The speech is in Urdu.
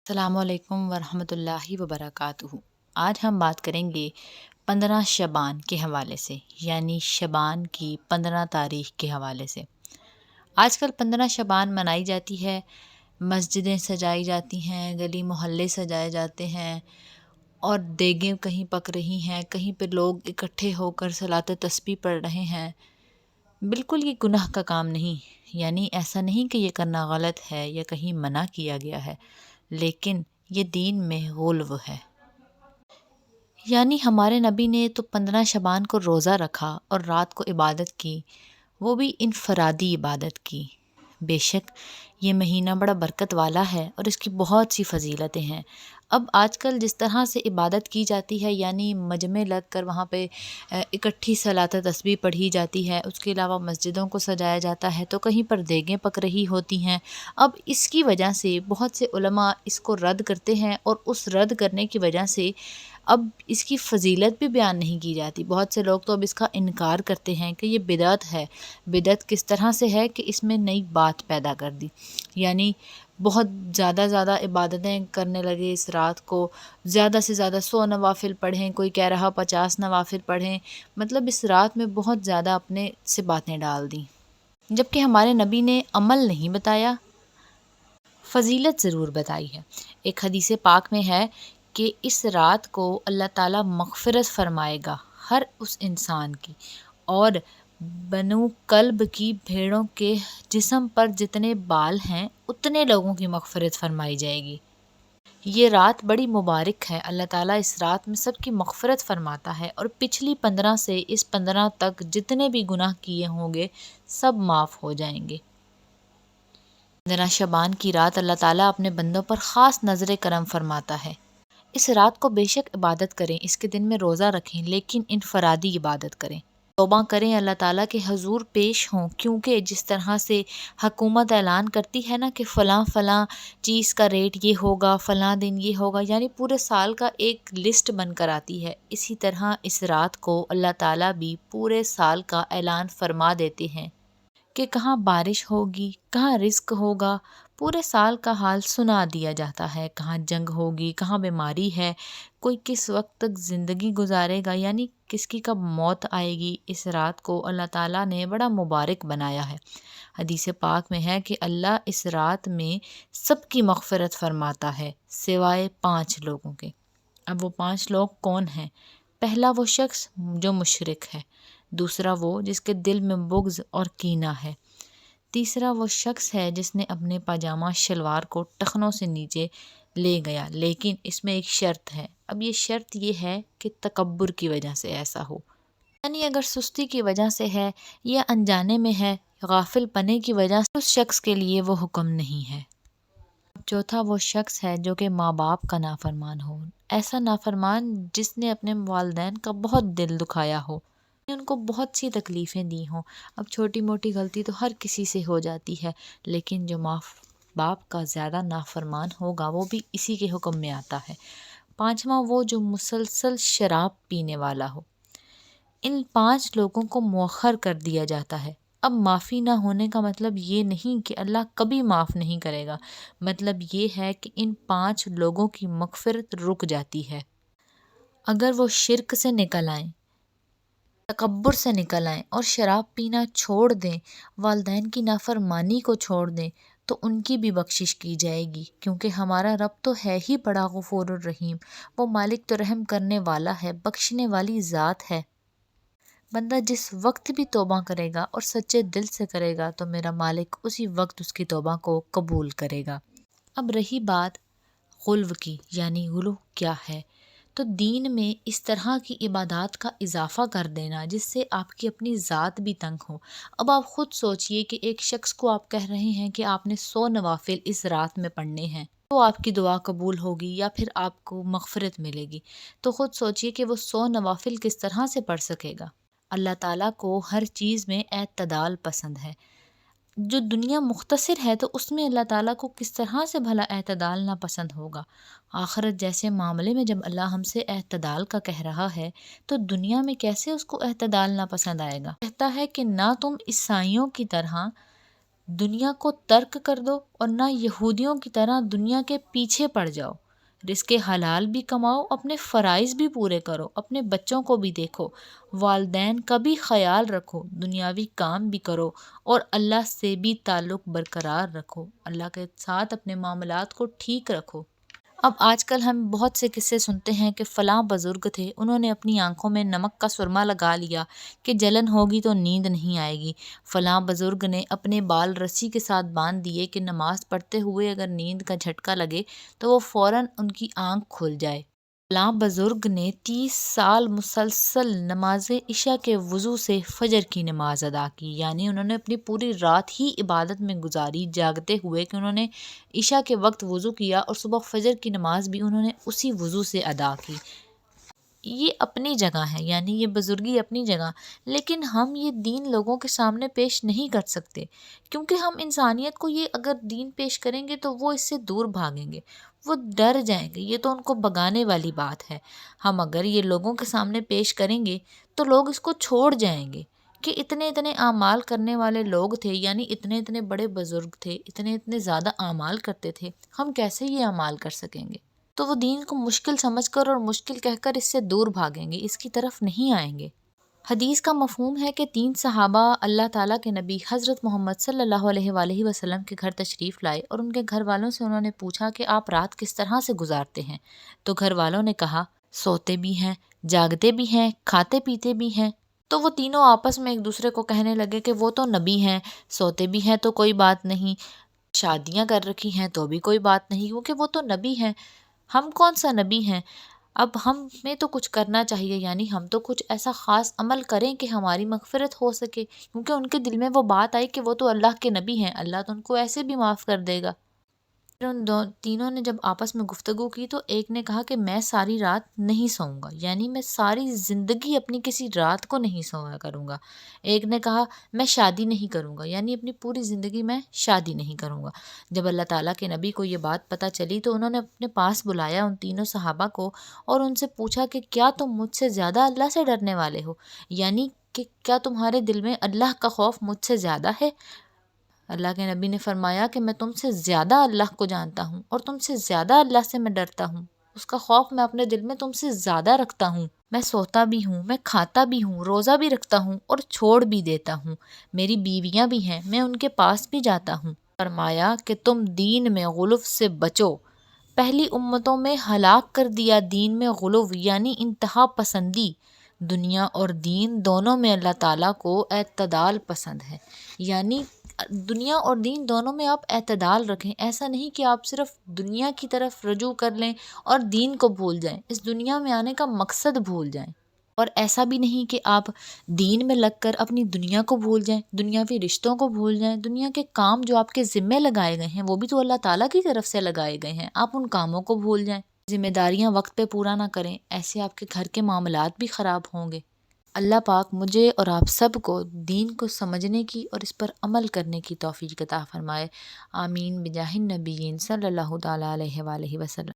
السلام علیکم ورحمۃ اللہ وبرکاتہ۔ آج ہم بات کریں گے 15 شعبان کے حوالے سے، یعنی شعبان کی 15 تاریخ کے حوالے سے۔ آج کل 15 شعبان منائی جاتی ہے، مسجدیں سجائی جاتی ہیں، گلی محلے سجائے جاتے ہیں اور دیگیں کہیں پک رہی ہیں، کہیں پہ لوگ اکٹھے ہو کر صلاۃ تسبیح پڑھ رہے ہیں۔ بالکل یہ گناہ کا کام نہیں، یعنی ایسا نہیں کہ یہ کرنا غلط ہے یا کہیں منع کیا گیا ہے، لیکن یہ دین میں غلو ہے۔ یعنی ہمارے نبی نے تو 15 شعبان کو روزہ رکھا اور رات کو عبادت کی، وہ بھی انفرادی عبادت کی۔ بے شک یہ مہینہ بڑا برکت والا ہے اور اس کی بہت سی فضیلتیں ہیں۔ اب آج کل جس طرح سے عبادت کی جاتی ہے، یعنی مجمع لگ کر وہاں پہ اکٹھی صلاۃ تسبیح پڑھی جاتی ہے، اس کے علاوہ مسجدوں کو سجایا جاتا ہے، تو کہیں پر دیگیں پک رہی ہوتی ہیں۔ اب اس کی وجہ سے بہت سے علماء اس کو رد کرتے ہیں اور اس رد کرنے کی وجہ سے اب اس کی فضیلت بھی بیان نہیں کی جاتی۔ بہت سے لوگ تو اب اس کا انکار کرتے ہیں کہ یہ بدعت ہے۔ بدعت کس طرح سے ہے کہ اس میں نئی بات پیدا کر دی، یعنی بہت زیادہ عبادتیں کرنے لگے، اس رات کو زیادہ سے زیادہ 100 نوافل پڑھیں، کوئی کہہ رہا 50 نوافل پڑھیں، مطلب اس رات میں بہت زیادہ اپنے سے باتیں ڈال دیں، جبکہ ہمارے نبی نے عمل نہیں بتایا، فضیلت ضرور بتائی ہے۔ ایک حدیث پاک میں ہے کہ اس رات کو اللہ تعالیٰ مغفرت فرمائے گا ہر اس انسان کی، اور بنو کلب کی بھیڑوں کے جسم پر جتنے بال ہیں اتنے لوگوں کی مغفرت فرمائی جائے گی۔ یہ رات بڑی مبارک ہے، اللہ تعالیٰ اس رات میں سب کی مغفرت فرماتا ہے، اور پچھلی 15 سے اس 15 تک جتنے بھی گناہ کیے ہوں گے سب معاف ہو جائیں گے۔ 15 شعبان کی رات اللہ تعالیٰ اپنے بندوں پر خاص نظر کرم فرماتا ہے۔ اس رات کو بے شک عبادت کریں، اس کے دن میں روزہ رکھیں، لیکن انفرادی عبادت کریں، توبہ کریں، اللہ تعالیٰ کے حضور پیش ہوں، کیونکہ جس طرح سے حکومت اعلان کرتی ہے نا کہ فلاں فلاں چیز کا ریٹ یہ ہوگا، فلاں دن یہ ہوگا، یعنی پورے سال کا ایک لسٹ بن کر آتی ہے، اسی طرح اس رات کو اللہ تعالیٰ بھی پورے سال کا اعلان فرما دیتے ہیں کہ کہاں بارش ہوگی، کہاں رزق ہوگا، پورے سال کا حال سنا دیا جاتا ہے، کہاں جنگ ہوگی، کہاں بیماری ہے، کوئی کس وقت تک زندگی گزارے گا، یعنی کس کی کب موت آئے گی۔ اس رات کو اللہ تعالیٰ نے بڑا مبارک بنایا ہے۔ حدیث پاک میں ہے کہ اللہ اس رات میں سب کی مغفرت فرماتا ہے سوائے 5 لوگوں کے۔ اب وہ 5 لوگ کون ہیں؟ پہلا وہ شخص جو مشرک ہے، دوسرا وہ جس کے دل میں بغض اور کینہ ہے، تیسرا وہ شخص ہے جس نے اپنے پاجامہ شلوار کو ٹخنوں سے نیچے لے گیا، لیکن اس میں ایک شرط ہے۔ اب یہ شرط یہ ہے کہ تکبر کی وجہ سے ایسا ہو، یعنی اگر سستی کی وجہ سے ہے یا انجانے میں ہے، غافل پنے کی وجہ سے، اس شخص کے لیے وہ حکم نہیں ہے۔ چوتھا وہ شخص ہے جو کہ ماں باپ کا نافرمان ہو، ایسا نافرمان جس نے اپنے والدین کا بہت دل دکھایا ہو، ان کو بہت سی تکلیفیں دی ہوں۔ اب چھوٹی موٹی غلطی تو ہر کسی سے ہو جاتی ہے، لیکن جو ماں باپ کا زیادہ نافرمان ہوگا وہ بھی اسی کے حکم میں آتا ہے۔ پانچواں وہ جو مسلسل شراب پینے والا ہو۔ ان 5 لوگوں کو مؤخر کر دیا جاتا ہے۔ اب معافی نہ ہونے کا مطلب یہ نہیں کہ اللہ کبھی معاف نہیں کرے گا، مطلب یہ ہے کہ ان 5 لوگوں کی مغفرت رک جاتی ہے۔ اگر وہ شرک سے نکل آئیں، تکبر سے نکل آئیں اور شراب پینا چھوڑ دیں، والدین کی نافرمانی کو چھوڑ دیں، تو ان کی بھی بخشش کی جائے گی، کیونکہ ہمارا رب تو ہے ہی بڑا غفور الرحیم، وہ مالک تو رحم کرنے والا ہے، بخشنے والی ذات ہے۔ بندہ جس وقت بھی توبہ کرے گا اور سچے دل سے کرے گا تو میرا مالک اسی وقت اس کی توبہ کو قبول کرے گا۔ اب رہی بات غلو کی، یعنی غلو کیا ہے، تو دین میں اس طرح کی عبادات کا اضافہ کر دینا جس سے آپ کی اپنی ذات بھی تنگ ہو۔ اب آپ خود سوچئے کہ ایک شخص کو آپ کہہ رہے ہیں کہ آپ نے 100 نوافل اس رات میں پڑھنے ہیں تو آپ کی دعا قبول ہوگی یا پھر آپ کو مغفرت ملے گی، تو خود سوچئے کہ وہ 100 نوافل کس طرح سے پڑھ سکے گا۔ اللہ تعالیٰ کو ہر چیز میں اعتدال پسند ہے۔ جو دنیا مختصر ہے تو اس میں اللہ تعالیٰ کو کس طرح سے بھلا اعتدال نہ پسند ہوگا۔ آخرت جیسے معاملے میں جب اللہ ہم سے اعتدال کا کہہ رہا ہے تو دنیا میں کیسے اس کو اعتدال نہ پسند آئے گا۔ کہتا ہے کہ نہ تم عیسائیوں کی طرح دنیا کو ترک کر دو اور نہ یہودیوں کی طرح دنیا کے پیچھے پڑ جاؤ، رزق حلال بھی کماؤ، اپنے فرائض بھی پورے کرو، اپنے بچوں کو بھی دیکھو، والدین کا بھی خیال رکھو، دنیاوی کام بھی کرو اور اللہ سے بھی تعلق برقرار رکھو، اللہ کے ساتھ اپنے معاملات کو ٹھیک رکھو۔ اب آج کل ہم بہت سے قصے سنتے ہیں کہ فلاں بزرگ تھے، انہوں نے اپنی آنکھوں میں نمک کا سرما لگا لیا کہ جلن ہوگی تو نیند نہیں آئے گی، فلاں بزرگ نے اپنے بال رسی کے ساتھ باندھ دیے کہ نماز پڑھتے ہوئے اگر نیند کا جھٹکا لگے تو وہ فوراً ان کی آنکھ کھل جائے، فلاں بزرگ نے 30 سال مسلسل نماز عشاء کے وضو سے فجر کی نماز ادا کی، یعنی انہوں نے اپنی پوری رات ہی عبادت میں گزاری جاگتے ہوئے کہ انہوں نے عشاء کے وقت وضو کیا اور صبح فجر کی نماز بھی انہوں نے اسی وضو سے ادا کی۔ یہ اپنی جگہ ہے، یعنی یہ بزرگی اپنی جگہ، لیکن ہم یہ دین لوگوں کے سامنے پیش نہیں کر سکتے، کیونکہ ہم انسانیت کو یہ اگر دین پیش کریں گے تو وہ اس سے دور بھاگیں گے، وہ ڈر جائیں گے، یہ تو ان کو بگانے والی بات ہے۔ ہم اگر یہ لوگوں کے سامنے پیش کریں گے تو لوگ اس کو چھوڑ جائیں گے کہ اتنے اتنے اعمال کرنے والے لوگ تھے، یعنی اتنے اتنے بڑے بزرگ تھے، اتنے اتنے زیادہ اعمال کرتے تھے، ہم کیسے یہ اعمال کر سکیں گے؟ تو وہ دین کو مشکل سمجھ کر اور مشکل کہہ کر اس سے دور بھاگیں گے، اس کی طرف نہیں آئیں گے۔ حدیث کا مفہوم ہے کہ 3 صحابہ اللہ تعالیٰ کے نبی حضرت محمد صلی اللہ علیہ وآلہ وسلم کے گھر تشریف لائے اور ان کے گھر والوں سے انہوں نے پوچھا کہ آپ رات کس طرح سے گزارتے ہیں؟ تو گھر والوں نے کہا سوتے بھی ہیں، جاگتے بھی ہیں، کھاتے پیتے بھی ہیں۔ تو وہ تینوں آپس میں ایک دوسرے کو کہنے لگے کہ وہ تو نبی ہیں، سوتے بھی ہیں تو کوئی بات نہیں، شادیاں کر رکھی ہیں تو بھی کوئی بات نہیں، کیونکہ وہ تو نبی ہیں، ہم کون سا نبی ہیں؟ اب ہمیں تو کچھ کرنا چاہیے، یعنی ہم تو کچھ ایسا خاص عمل کریں کہ ہماری مغفرت ہو سکے، کیونکہ ان کے دل میں وہ بات آئی کہ وہ تو اللہ کے نبی ہیں، اللہ تو ان کو ایسے بھی معاف کر دے گا۔ پھر ان تینوں نے جب آپس میں گفتگو کی تو ایک نے کہا کہ میں ساری رات نہیں سوؤں گا، یعنی میں ساری زندگی اپنی کسی رات کو نہیں سویا کروں گا۔ ایک نے کہا میں شادی نہیں کروں گا، یعنی اپنی پوری زندگی میں شادی نہیں کروں گا۔ جب اللہ تعالیٰ کے نبی کو یہ بات پتہ چلی تو انہوں نے اپنے پاس بلایا ان تینوں صحابہ کو اور ان سے پوچھا کہ کیا تم مجھ سے زیادہ اللہ سے ڈرنے والے ہو؟ یعنی کہ کیا تمہارے دل میں اللہ کا خوف مجھ سے زیادہ ہے؟ اللہ کے نبی نے فرمایا کہ میں تم سے زیادہ اللہ کو جانتا ہوں اور تم سے زیادہ اللہ سے میں ڈرتا ہوں، اس کا خوف میں اپنے دل میں تم سے زیادہ رکھتا ہوں، میں سوتا بھی ہوں، میں کھاتا بھی ہوں، روزہ بھی رکھتا ہوں اور چھوڑ بھی دیتا ہوں، میری بیویاں بھی ہیں، میں ان کے پاس بھی جاتا ہوں۔ فرمایا کہ تم دین میں غلو سے بچو، پہلی امتوں میں ہلاک کر دیا دین میں غلو، یعنی انتہا پسندی۔ دنیا اور دین دونوں میں اللہ تعالیٰ کو اعتدال پسند ہے، یعنی دنیا اور دین دونوں میں آپ اعتدال رکھیں، ایسا نہیں کہ آپ صرف دنیا کی طرف رجوع کر لیں اور دین کو بھول جائیں، اس دنیا میں آنے کا مقصد بھول جائیں، اور ایسا بھی نہیں کہ آپ دین میں لگ کر اپنی دنیا کو بھول جائیں، دنیاوی رشتوں کو بھول جائیں، دنیا کے کام جو آپ کے ذمے لگائے گئے ہیں وہ بھی تو اللہ تعالیٰ کی طرف سے لگائے گئے ہیں، آپ ان کاموں کو بھول جائیں، ذمہ داریاں وقت پہ پورا نہ کریں، ایسے آپ کے گھر کے معاملات بھی خراب ہوں گے۔ اللہ پاک مجھے اور آپ سب کو دین کو سمجھنے کی اور اس پر عمل کرنے کی توفیق عطا فرمائے، آمین بجاہ النبیین صلی اللہ تعالیٰ علیہ وآلہ وسلم۔